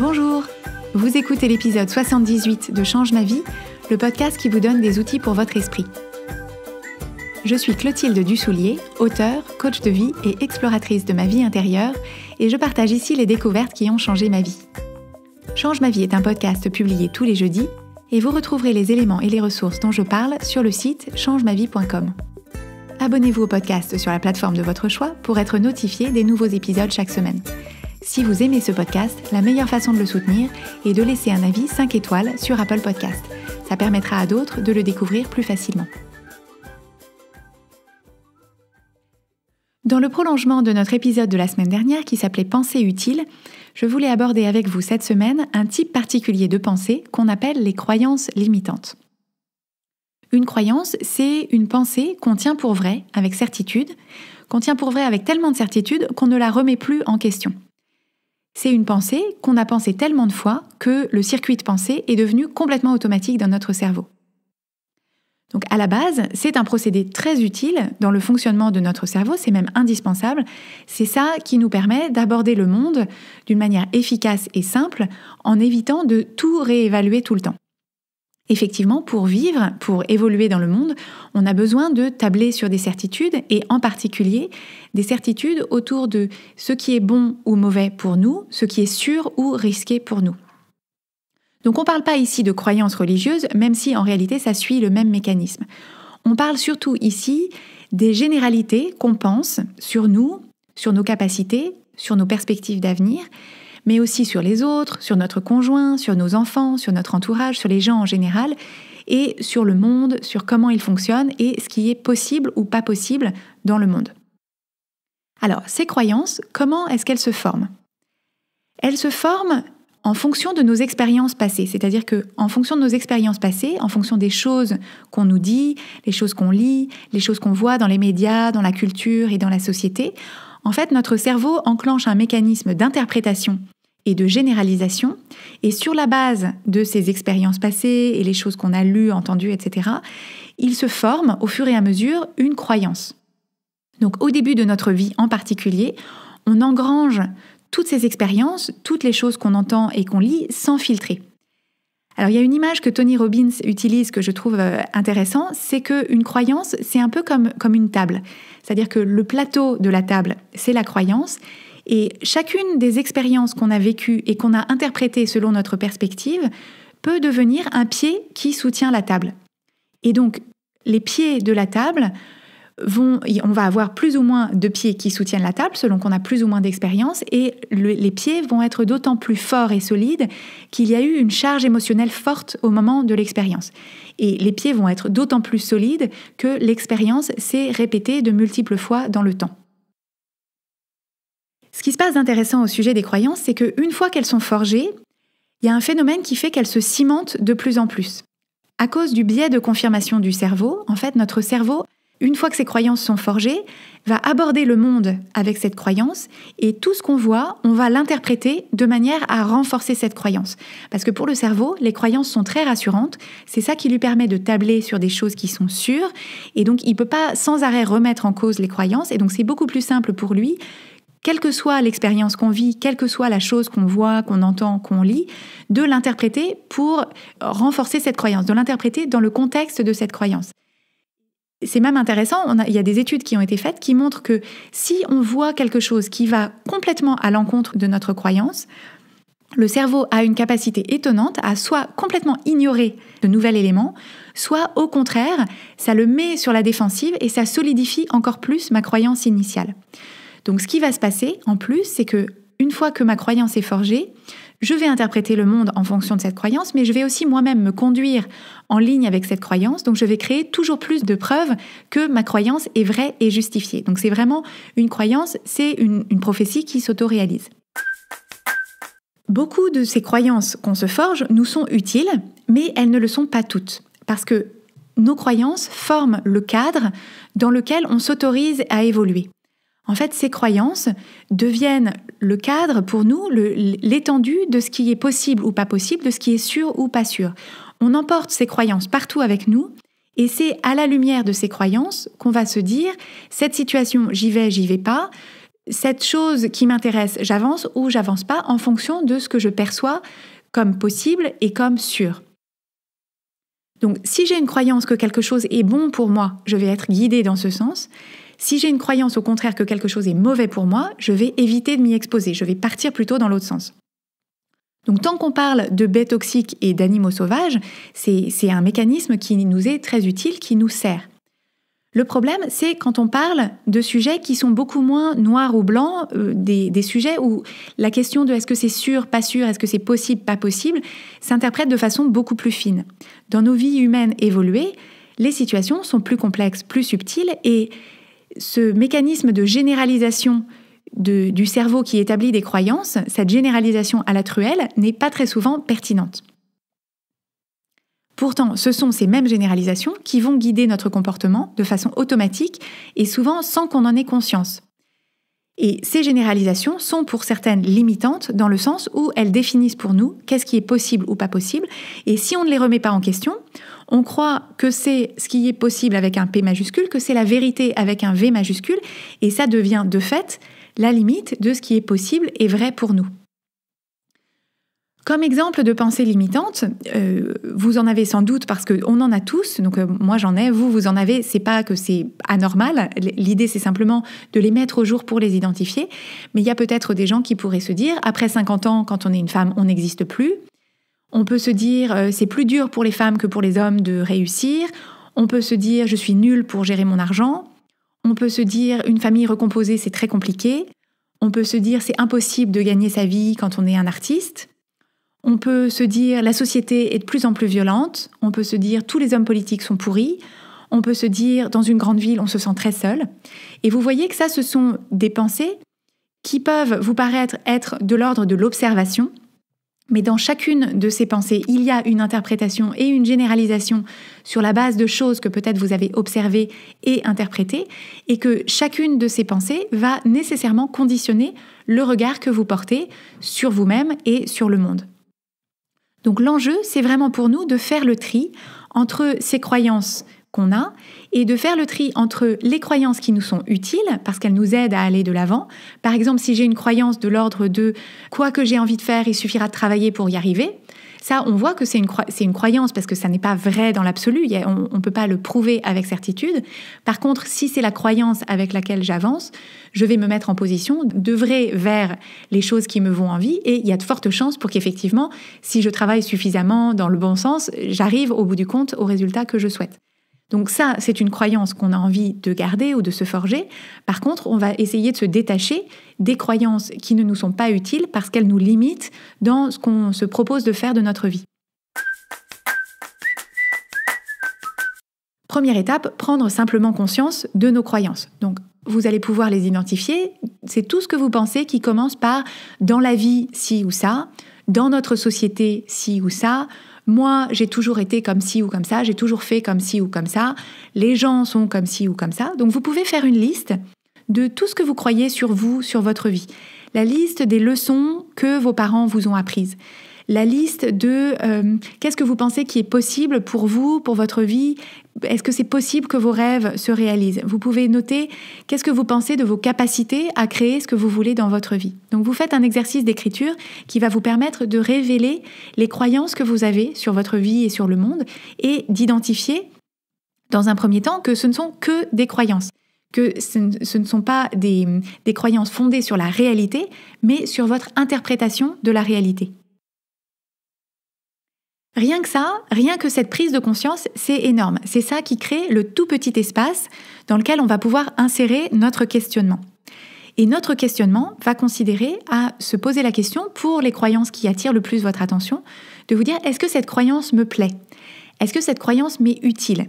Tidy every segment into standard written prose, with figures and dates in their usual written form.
Bonjour, vous écoutez l'épisode 78 de Change ma vie, le podcast qui vous donne des outils pour votre esprit. Je suis Clotilde Dussoulier, auteure, coach de vie et exploratrice de ma vie intérieure, et je partage ici les découvertes qui ont changé ma vie. Change ma vie est un podcast publié tous les jeudis, et vous retrouverez les éléments et les ressources dont je parle sur le site changemavie.com. Abonnez-vous au podcast sur la plateforme de votre choix pour être notifié des nouveaux épisodes chaque semaine. Si vous aimez ce podcast, la meilleure façon de le soutenir est de laisser un avis 5 étoiles sur Apple Podcast. Ça permettra à d'autres de le découvrir plus facilement. Dans le prolongement de notre épisode de la semaine dernière qui s'appelait « Pensée utile », je voulais aborder avec vous cette semaine un type particulier de pensée qu'on appelle les croyances limitantes. Une croyance, c'est une pensée qu'on tient pour vraie avec certitude, qu'on tient pour vraie avec tellement de certitude qu'on ne la remet plus en question. C'est une pensée qu'on a pensée tellement de fois que le circuit de pensée est devenu complètement automatique dans notre cerveau. Donc à la base, c'est un procédé très utile dans le fonctionnement de notre cerveau, c'est même indispensable. C'est ça qui nous permet d'aborder le monde d'une manière efficace et simple en évitant de tout réévaluer tout le temps. Effectivement, pour vivre, pour évoluer dans le monde, on a besoin de tabler sur des certitudes et en particulier des certitudes autour de ce qui est bon ou mauvais pour nous, ce qui est sûr ou risqué pour nous. Donc on ne parle pas ici de croyances religieuses, même si en réalité ça suit le même mécanisme. On parle surtout ici des généralités qu'on pense sur nous, sur nos capacités, sur nos perspectives d'avenir, mais aussi sur les autres, sur notre conjoint, sur nos enfants, sur notre entourage, sur les gens en général, et sur le monde, sur comment il fonctionne et ce qui est possible ou pas possible dans le monde. Alors, ces croyances, comment est-ce qu'elles se forment ? Elles se forment en fonction de nos expériences passées, c'est-à-dire qu'en fonction de nos expériences passées, en fonction des choses qu'on nous dit, les choses qu'on lit, les choses qu'on voit dans les médias, dans la culture et dans la société, en fait, notre cerveau enclenche un mécanisme d'interprétation et de généralisation, et sur la base de ces expériences passées et les choses qu'on a lues, entendues, etc., il se forme au fur et à mesure une croyance. Donc au début de notre vie en particulier, on engrange toutes ces expériences, toutes les choses qu'on entend et qu'on lit sans filtrer. Alors il y a une image que Tony Robbins utilise que je trouve intéressant, c'est qu'une croyance, c'est un peu comme une table. C'est-à-dire que le plateau de la table, c'est la croyance, et chacune des expériences qu'on a vécues et qu'on a interprétées selon notre perspective peut devenir un pied qui soutient la table. Et donc, les pieds de la table, on va avoir plus ou moins de pieds qui soutiennent la table selon qu'on a plus ou moins d'expérience, et les pieds vont être d'autant plus forts et solides qu'il y a eu une charge émotionnelle forte au moment de l'expérience. Et les pieds vont être d'autant plus solides que l'expérience s'est répétée de multiples fois dans le temps. Ce qui se passe d'intéressant au sujet des croyances, c'est qu'une fois qu'elles sont forgées, il y a un phénomène qui fait qu'elles se cimentent de plus en plus. À cause du biais de confirmation du cerveau, en fait, notre cerveau, une fois que ces croyances sont forgées, va aborder le monde avec cette croyance et tout ce qu'on voit, on va l'interpréter de manière à renforcer cette croyance. Parce que pour le cerveau, les croyances sont très rassurantes, c'est ça qui lui permet de tabler sur des choses qui sont sûres et donc il ne peut pas sans arrêt remettre en cause les croyances et donc c'est beaucoup plus simple pour lui, quelle que soit l'expérience qu'on vit, quelle que soit la chose qu'on voit, qu'on entend, qu'on lit, de l'interpréter pour renforcer cette croyance, de l'interpréter dans le contexte de cette croyance. C'est même intéressant, il y a des études qui ont été faites qui montrent que si on voit quelque chose qui va complètement à l'encontre de notre croyance, le cerveau a une capacité étonnante à soit complètement ignorer de nouvel élément, soit au contraire, ça le met sur la défensive et ça solidifie encore plus ma croyance initiale. Donc ce qui va se passer en plus, c'est que une fois que ma croyance est forgée, je vais interpréter le monde en fonction de cette croyance, mais je vais aussi moi-même me conduire en ligne avec cette croyance. Donc je vais créer toujours plus de preuves que ma croyance est vraie et justifiée. Donc c'est vraiment une croyance, c'est une prophétie qui s'auto-réalise. Beaucoup de ces croyances qu'on se forge nous sont utiles, mais elles ne le sont pas toutes. Parce que nos croyances forment le cadre dans lequel on s'autorise à évoluer. En fait, ces croyances deviennent le cadre pour nous, l'étendue de ce qui est possible ou pas possible, de ce qui est sûr ou pas sûr. On emporte ces croyances partout avec nous et c'est à la lumière de ces croyances qu'on va se dire « cette situation, j'y vais pas », cette chose qui m'intéresse, j'avance ou j'avance pas en fonction de ce que je perçois comme possible et comme sûr. Donc, si j'ai une croyance que quelque chose est bon pour moi, je vais être guidée dans ce sens. Si j'ai une croyance au contraire que quelque chose est mauvais pour moi, je vais éviter de m'y exposer. Je vais partir plutôt dans l'autre sens. Donc, tant qu'on parle de baies toxiques et d'animaux sauvages, c'est un mécanisme qui nous est très utile, qui nous sert. Le problème, c'est quand on parle de sujets qui sont beaucoup moins noirs ou blancs, des sujets où la question de est-ce que c'est sûr, pas sûr, est-ce que c'est possible, pas possible, s'interprète de façon beaucoup plus fine. Dans nos vies humaines évoluées, les situations sont plus complexes, plus subtiles, et ce mécanisme de généralisation du cerveau qui établit des croyances, cette généralisation à la truelle, n'est pas très souvent pertinente. Pourtant, ce sont ces mêmes généralisations qui vont guider notre comportement de façon automatique et souvent sans qu'on en ait conscience. Et ces généralisations sont pour certaines limitantes dans le sens où elles définissent pour nous qu'est-ce qui est possible ou pas possible. Et si on ne les remet pas en question, on croit que c'est ce qui est possible avec un P majuscule, que c'est la vérité avec un V majuscule, et ça devient de fait la limite de ce qui est possible et vrai pour nous. Comme exemple de pensée limitante, vous en avez sans doute parce qu'on en a tous, donc moi j'en ai, vous en avez, c'est pas que c'est anormal, l'idée c'est simplement de les mettre au jour pour les identifier, mais il y a peut-être des gens qui pourraient se dire, après 50 ans, quand on est une femme, on n'existe plus, on peut se dire, c'est plus dur pour les femmes que pour les hommes de réussir, on peut se dire, je suis nulle pour gérer mon argent, on peut se dire, une famille recomposée c'est très compliqué, on peut se dire, c'est impossible de gagner sa vie quand on est un artiste. On peut se dire la société est de plus en plus violente, on peut se dire tous les hommes politiques sont pourris, on peut se dire dans une grande ville on se sent très seul. Et vous voyez que ça, ce sont des pensées qui peuvent vous paraître être de l'ordre de l'observation, mais dans chacune de ces pensées, il y a une interprétation et une généralisation sur la base de choses que peut-être vous avez observées et interprétées, et que chacune de ces pensées va nécessairement conditionner le regard que vous portez sur vous-même et sur le monde. Donc l'enjeu, c'est vraiment pour nous de faire le tri entre ces croyances qu'on a et de faire le tri entre les croyances qui nous sont utiles parce qu'elles nous aident à aller de l'avant. Par exemple, si j'ai une croyance de l'ordre de « quoi que j'ai envie de faire, il suffira de travailler pour y arriver », ça, on voit que c'est une croyance parce que ça n'est pas vrai dans l'absolu, on ne peut pas le prouver avec certitude. Par contre, si c'est la croyance avec laquelle j'avance, je vais me mettre en position d'œuvrer vers les choses qui me vont envie et il y a de fortes chances pour qu'effectivement, si je travaille suffisamment dans le bon sens, j'arrive au bout du compte au résultat que je souhaite. Donc ça, c'est une croyance qu'on a envie de garder ou de se forger. Par contre, on va essayer de se détacher des croyances qui ne nous sont pas utiles parce qu'elles nous limitent dans ce qu'on se propose de faire de notre vie. Première étape, prendre simplement conscience de nos croyances. Donc, vous allez pouvoir les identifier. C'est tout ce que vous pensez qui commence par « dans la vie, ci ou ça »,« dans notre société, ci ou ça », moi, j'ai toujours été comme ci ou comme ça, j'ai toujours fait comme ci ou comme ça, les gens sont comme ci ou comme ça. Donc vous pouvez faire une liste de tout ce que vous croyez sur vous, sur votre vie. La liste des leçons que vos parents vous ont apprises. La liste de qu'est-ce que vous pensez qui est possible pour vous, pour votre vie. Est-ce que c'est possible que vos rêves se réalisent? Vous pouvez noter qu'est-ce que vous pensez de vos capacités à créer ce que vous voulez dans votre vie. Donc vous faites un exercice d'écriture qui va vous permettre de révéler les croyances que vous avez sur votre vie et sur le monde et d'identifier dans un premier temps que ce ne sont que des croyances, que ce ne sont pas des croyances fondées sur la réalité, mais sur votre interprétation de la réalité. Rien que ça, rien que cette prise de conscience, c'est énorme. C'est ça qui crée le tout petit espace dans lequel on va pouvoir insérer notre questionnement. Et notre questionnement va considérer à se poser la question, pour les croyances qui attirent le plus votre attention, de vous dire, est-ce que cette croyance me plaît? Est-ce que cette croyance m'est utile?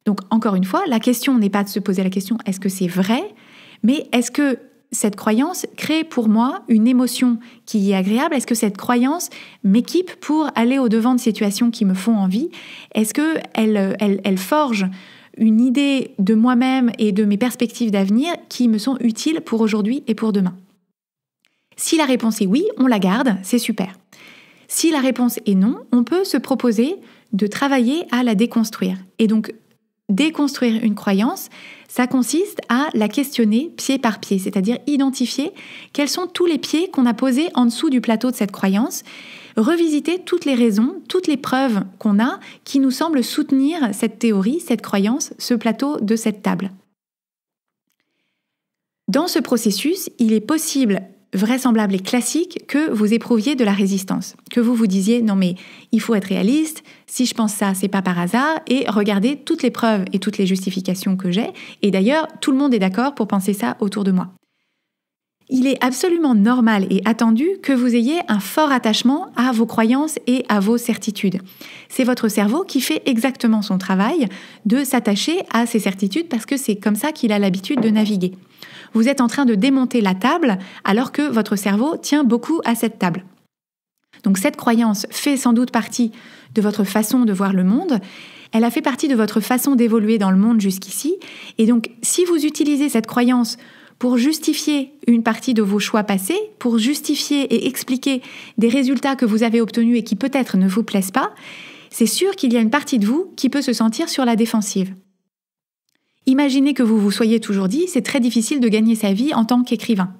Donc encore une fois, la question n'est pas de se poser la question, est-ce que c'est vrai? Mais est-ce que cette croyance crée pour moi une émotion qui est agréable? Est-ce que cette croyance m'équipe pour aller au-devant de situations qui me font envie? Est-ce qu'elle forge une idée de moi-même et de mes perspectives d'avenir qui me sont utiles pour aujourd'hui et pour demain? Si la réponse est oui, on la garde, c'est super. Si la réponse est non, on peut se proposer de travailler à la déconstruire. Et donc, déconstruire une croyance, Ça consiste à la questionner pied par pied, c'est-à-dire identifier quels sont tous les pieds qu'on a posés en dessous du plateau de cette croyance, revisiter toutes les raisons, toutes les preuves qu'on a qui nous semblent soutenir cette théorie, cette croyance, ce plateau de cette table. Dans ce processus, il est possible, vraisemblable et classique que vous éprouviez de la résistance, que vous vous disiez « non mais il faut être réaliste, si je pense ça, c'est pas par hasard » et regardez toutes les preuves et toutes les justifications que j'ai, et d'ailleurs tout le monde est d'accord pour penser ça autour de moi. Il est absolument normal et attendu que vous ayez un fort attachement à vos croyances et à vos certitudes. C'est votre cerveau qui fait exactement son travail de s'attacher à ces certitudes parce que c'est comme ça qu'il a l'habitude de naviguer. Vous êtes en train de démonter la table alors que votre cerveau tient beaucoup à cette table. Donc cette croyance fait sans doute partie de votre façon de voir le monde. Elle a fait partie de votre façon d'évoluer dans le monde jusqu'ici. Et donc si vous utilisez cette croyance pour justifier une partie de vos choix passés, pour justifier et expliquer des résultats que vous avez obtenus et qui peut-être ne vous plaisent pas, c'est sûr qu'il y a une partie de vous qui peut se sentir sur la défensive. Imaginez que vous vous soyez toujours dit « c'est très difficile de gagner sa vie en tant qu'écrivain ».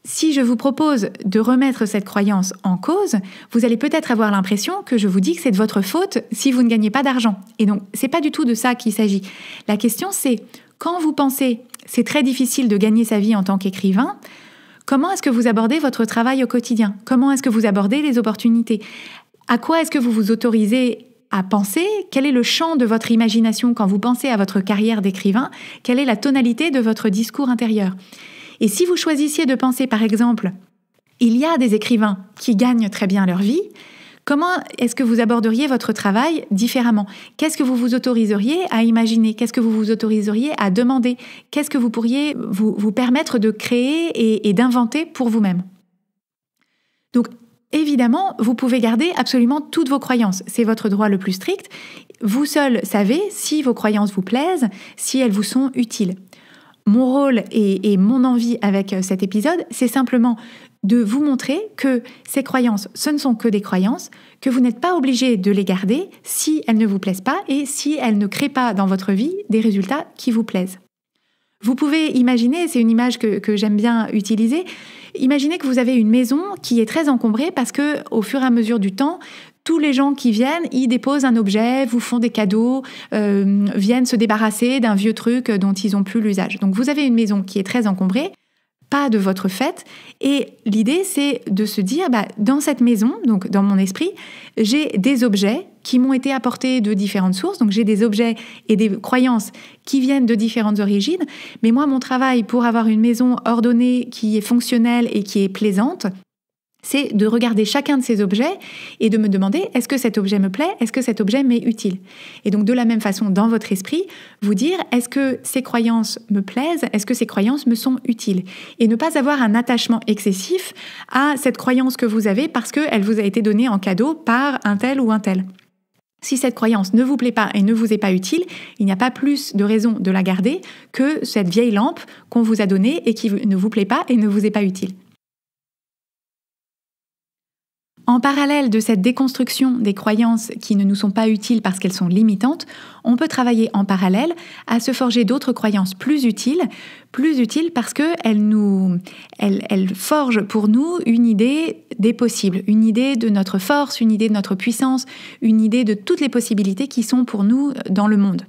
Si je vous propose de remettre cette croyance en cause, vous allez peut-être avoir l'impression que je vous dis que c'est de votre faute si vous ne gagnez pas d'argent. Et donc, c'est pas du tout de ça qu'il s'agit. La question, c'est quand vous pensez « c'est très difficile de gagner sa vie en tant qu'écrivain », comment est-ce que vous abordez votre travail au quotidien ? Comment est-ce que vous abordez les opportunités ? À quoi est-ce que vous vous autorisez à penser? Quel est le champ de votre imagination quand vous pensez à votre carrière d'écrivain? Quelle est la tonalité de votre discours intérieur? Et si vous choisissiez de penser, par exemple, il y a des écrivains qui gagnent très bien leur vie, comment est-ce que vous aborderiez votre travail différemment? Qu'est-ce que vous vous autoriseriez à imaginer? Qu'est-ce que vous vous autoriseriez à demander? Qu'est-ce que vous pourriez vous permettre de créer et d'inventer pour vous-même? Donc, évidemment, vous pouvez garder absolument toutes vos croyances. C'est votre droit le plus strict. Vous seul savez si vos croyances vous plaisent, si elles vous sont utiles. Mon rôle et mon envie avec cet épisode, c'est simplement de vous montrer que ces croyances, ce ne sont que des croyances, que vous n'êtes pas obligé de les garder si elles ne vous plaisent pas et si elles ne créent pas dans votre vie des résultats qui vous plaisent. Vous pouvez imaginer, c'est une image que j'aime bien utiliser, imaginez que vous avez une maison qui est très encombrée parce que, au fur et à mesure du temps, tous les gens qui viennent, y déposent un objet, vous font des cadeaux, viennent se débarrasser d'un vieux truc dont ils n'ont plus l'usage. Donc vous avez une maison qui est très encombrée, pas de votre fait, et l'idée c'est de se dire, dans cette maison, donc dans mon esprit, j'ai des objets qui m'ont été apportés de différentes sources, donc j'ai des objets et des croyances qui viennent de différentes origines, mais moi mon travail pour avoir une maison ordonnée, qui est fonctionnelle et qui est plaisante, c'est de regarder chacun de ces objets et de me demander est-ce que cet objet me plaît, est-ce que cet objet m'est utile ? Et donc de la même façon, dans votre esprit, vous dire est-ce que ces croyances me plaisent, est-ce que ces croyances me sont utiles ? Et ne pas avoir un attachement excessif à cette croyance que vous avez parce qu'elle vous a été donnée en cadeau par un tel ou un tel. Si cette croyance ne vous plaît pas et ne vous est pas utile, il n'y a pas plus de raison de la garder que cette vieille lampe qu'on vous a donnée et qui ne vous plaît pas et ne vous est pas utile. En parallèle de cette déconstruction des croyances qui ne nous sont pas utiles parce qu'elles sont limitantes, on peut travailler en parallèle à se forger d'autres croyances plus utiles parce qu'elles forgent pour nous une idée des possibles, une idée de notre force, une idée de notre puissance, une idée de toutes les possibilités qui sont pour nous dans le monde.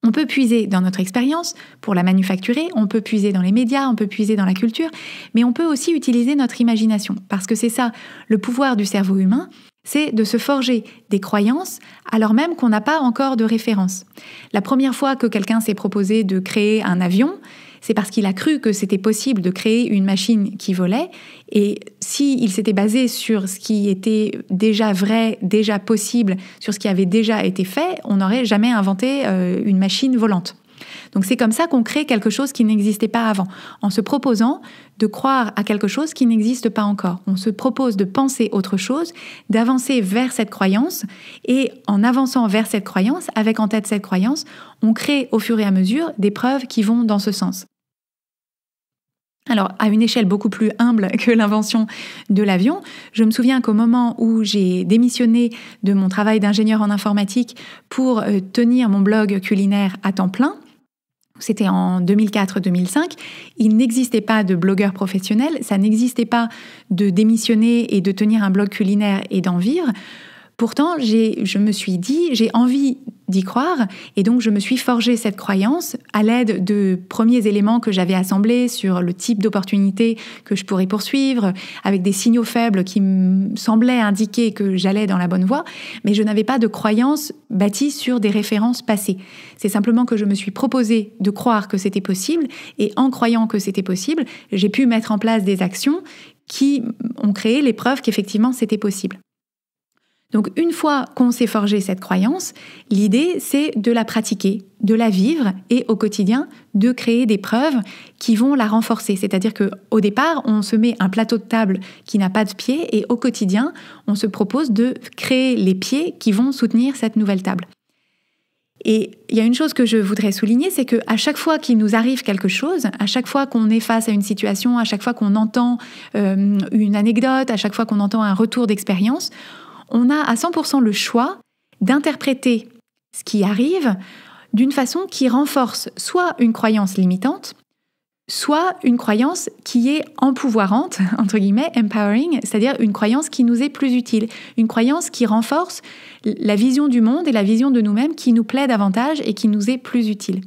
On peut puiser dans notre expérience pour la manufacturer, on peut puiser dans les médias, on peut puiser dans la culture, mais on peut aussi utiliser notre imagination, parce que c'est ça, le pouvoir du cerveau humain, c'est de se forger des croyances alors même qu'on n'a pas encore de référence. La première fois que quelqu'un s'est proposé de créer un avion, c'est parce qu'il a cru que c'était possible de créer une machine qui volait, et s'il s'était basé sur ce qui était déjà vrai, déjà possible, sur ce qui avait déjà été fait, on n'aurait jamais inventé une machine volante. Donc c'est comme ça qu'on crée quelque chose qui n'existait pas avant, en se proposant de croire à quelque chose qui n'existe pas encore. On se propose de penser autre chose, d'avancer vers cette croyance, et en avançant vers cette croyance, avec en tête cette croyance, on crée au fur et à mesure des preuves qui vont dans ce sens. Alors, à une échelle beaucoup plus humble que l'invention de l'avion, je me souviens qu'au moment où j'ai démissionné de mon travail d'ingénieur en informatique pour tenir mon blog culinaire à temps plein, C'était en 2004-2005, il n'existait pas de blogueur professionnel, ça n'existait pas de démissionner et de tenir un blog culinaire et d'en vivre. Pourtant, je me suis dit, j'ai envie d'y croire, et donc je me suis forgé cette croyance à l'aide de premiers éléments que j'avais assemblés sur le type d'opportunité que je pourrais poursuivre, avec des signaux faibles qui me semblaient indiquer que j'allais dans la bonne voie, mais je n'avais pas de croyance bâtie sur des références passées. C'est simplement que je me suis proposé de croire que c'était possible, et en croyant que c'était possible, j'ai pu mettre en place des actions qui ont créé les preuves qu'effectivement c'était possible. Donc une fois qu'on s'est forgé cette croyance, l'idée c'est de la pratiquer, de la vivre et au quotidien de créer des preuves qui vont la renforcer. C'est-à-dire qu'au départ, on se met un plateau de table qui n'a pas de pieds et au quotidien, on se propose de créer les pieds qui vont soutenir cette nouvelle table. Et il y a une chose que je voudrais souligner, c'est qu'à chaque fois qu'il nous arrive quelque chose, à chaque fois qu'on est face à une situation, à chaque fois qu'on entend une anecdote, à chaque fois qu'on entend un retour d'expérience, on a à 100% le choix d'interpréter ce qui arrive d'une façon qui renforce soit une croyance limitante, soit une croyance qui est empouvoirante, entre guillemets, empowering, c'est-à-dire une croyance qui nous est plus utile, une croyance qui renforce la vision du monde et la vision de nous-mêmes qui nous plaît davantage et qui nous est plus utile.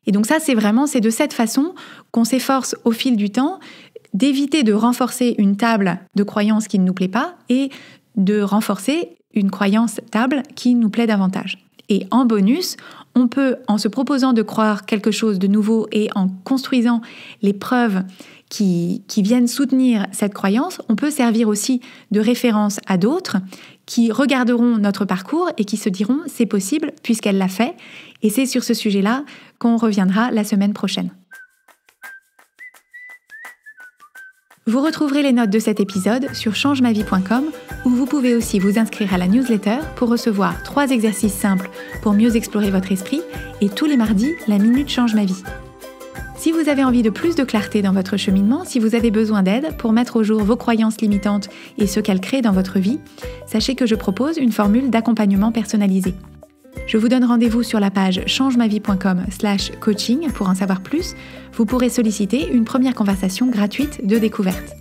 Et donc ça, c'est de cette façon qu'on s'efforce au fil du temps d'éviter de renforcer une table de croyances qui ne nous plaît pas et de renforcer une croyance table qui nous plaît davantage. Et en bonus, on peut, en se proposant de croire quelque chose de nouveau et en construisant les preuves qui viennent soutenir cette croyance, on peut servir aussi de référence à d'autres qui regarderont notre parcours et qui se diront « c'est possible puisqu'elle l'a fait ». Et c'est sur ce sujet-là qu'on reviendra la semaine prochaine. Vous retrouverez les notes de cet épisode sur changemavie.com où vous pouvez aussi vous inscrire à la newsletter pour recevoir 3 exercices simples pour mieux explorer votre esprit et tous les mardis, la Minute Change ma vie. Si vous avez envie de plus de clarté dans votre cheminement, si vous avez besoin d'aide pour mettre au jour vos croyances limitantes et ce qu'elles créent dans votre vie, sachez que je propose une formule d'accompagnement personnalisé. Je vous donne rendez-vous sur la page changemavie.com/coaching pour en savoir plus. Vous pourrez solliciter une première conversation gratuite de découverte.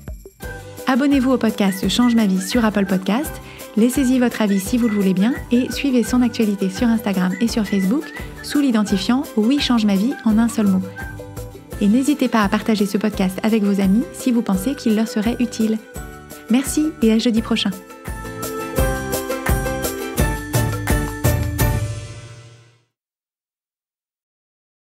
Abonnez-vous au podcast Change ma vie sur Apple Podcast, laissez-y votre avis si vous le voulez bien et suivez son actualité sur Instagram et sur Facebook sous l'identifiant Oui Change ma vie en un seul mot. Et n'hésitez pas à partager ce podcast avec vos amis si vous pensez qu'il leur serait utile. Merci et à jeudi prochain.